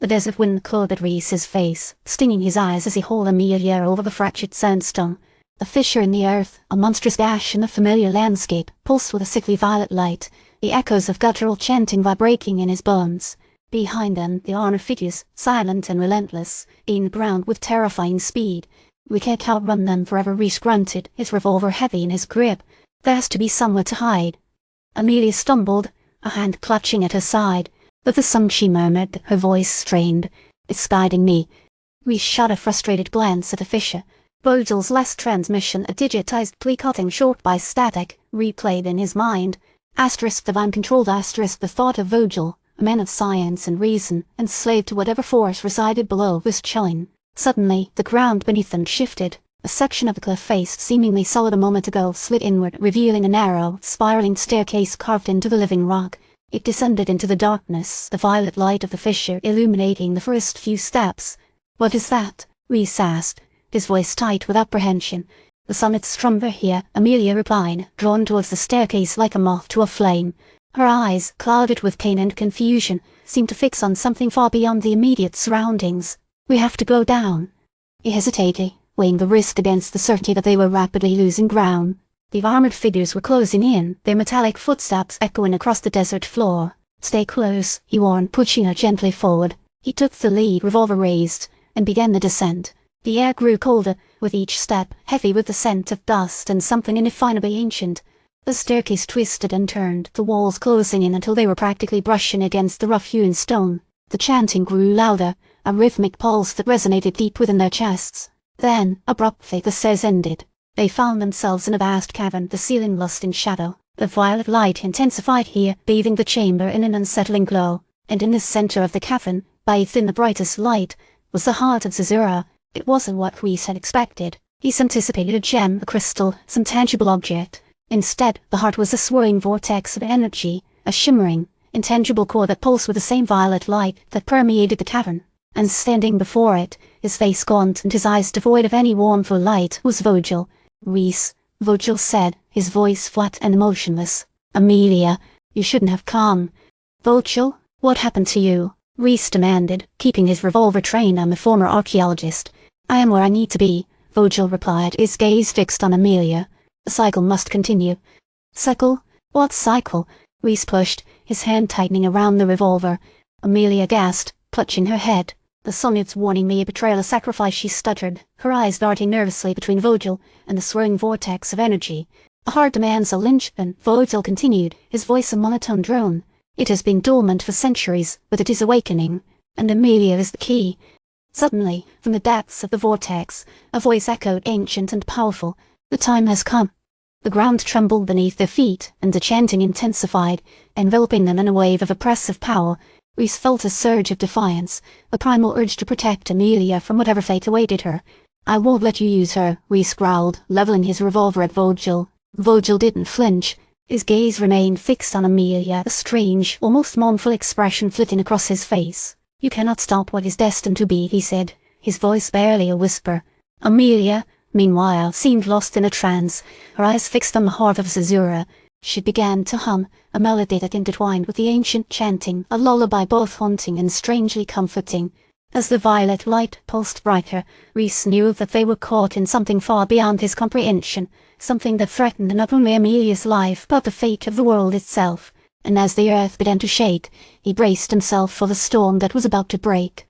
The desert wind clawed at Rhys's face, stinging his eyes as he hauled Amelia over the fractured sandstone. A fissure in the earth, a monstrous gash in the familiar landscape, pulsed with a sickly violet light, the echoes of guttural chanting vibrating in his bones. Behind them, the armored figures, silent and relentless, gained ground with terrifying speed. "We can't outrun them forever," Rhys grunted, his revolver heavy in his grip. "There has to be somewhere to hide." Amelia stumbled, a hand clutching at her side. "But the song," she murmured, her voice strained. "It's guiding me." Rhys shot a frustrated glance at the fissure. Vogel's last transmission, a digitized plea cutting short by static, replayed in his mind. Asterisk divine-controlled asterisk the thought of Vogel, a man of science and reason, enslaved to whatever force resided below, was chilling. Suddenly, the ground beneath them shifted. A section of the cliff face, seemingly solid a moment ago, slid inward, revealing a narrow, spiraling staircase carved into the living rock. It descended into the darkness, the violet light of the fissure illuminating the first few steps. "What is that?" Rhys asked, his voice tight with apprehension. "The summit's stronger here," Amelia replied, drawn towards the staircase like a moth to a flame. Her eyes, clouded with pain and confusion, seemed to fix on something far beyond the immediate surroundings. "We have to go down." He hesitated, weighing the risk against the certainty that they were rapidly losing ground. The armored figures were closing in, their metallic footsteps echoing across the desert floor. "Stay close," he warned, pushing her gently forward. He took the lead, revolver raised, and began the descent. The air grew colder, with each step, heavy with the scent of dust and something indefinably ancient. The staircase twisted and turned, the walls closing in until they were practically brushing against the rough-hewn stone. The chanting grew louder, a rhythmic pulse that resonated deep within their chests. Then, abruptly, the stairs ended. They found themselves in a vast cavern, the ceiling lost in shadow. The violet light intensified here, bathing the chamber in an unsettling glow. And in the center of the cavern, bathed in the brightest light, was the Heart of Zerzura. It wasn't what Rhys had expected. He's anticipated a gem, a crystal, some tangible object. Instead, the heart was a swirling vortex of energy, a shimmering, intangible core that pulsed with the same violet light that permeated the cavern. And standing before it, his face gaunt and his eyes devoid of any warmth or light, was Vogel. "Rhys," Vogel said, his voice flat and motionless. "Amelia, you shouldn't have come." "Vogel, what happened to you?" Rhys demanded, keeping his revolver trained on the former archaeologist. "I am where I need to be," Vogel replied, his gaze fixed on Amelia. "The cycle must continue." "Cycle? What cycle?" Rhys pushed, his hand tightening around the revolver. Amelia gasped, clutching her head. "The Sonnet's warning me a betrayal, a sacrifice," she stuttered, her eyes darting nervously between Vogel and the swirling vortex of energy. "A heart demands a linchpin," Vogel continued, his voice a monotone drone. "It has been dormant for centuries, but it is awakening, and Amelia is the key." Suddenly, from the depths of the vortex, a voice echoed ancient and powerful. "The time has come." The ground trembled beneath their feet, and the chanting intensified, enveloping them in a wave of oppressive power. Rhys felt a surge of defiance, a primal urge to protect Amelia from whatever fate awaited her. "I won't let you use her," Rhys growled, leveling his revolver at Vogel. Vogel didn't flinch. His gaze remained fixed on Amelia, a strange, almost mournful expression flitting across his face. "You cannot stop what is destined to be," he said, his voice barely a whisper. Amelia, meanwhile, seemed lost in a trance, her eyes fixed on the Heart of Zerzura. She began to hum, a melody that intertwined with the ancient chanting, a lullaby both haunting and strangely comforting. As the violet light pulsed brighter, Rhys knew that they were caught in something far beyond his comprehension, something that threatened not only Amelia's life but the fate of the world itself. And as the earth began to shake, he braced himself for the storm that was about to break.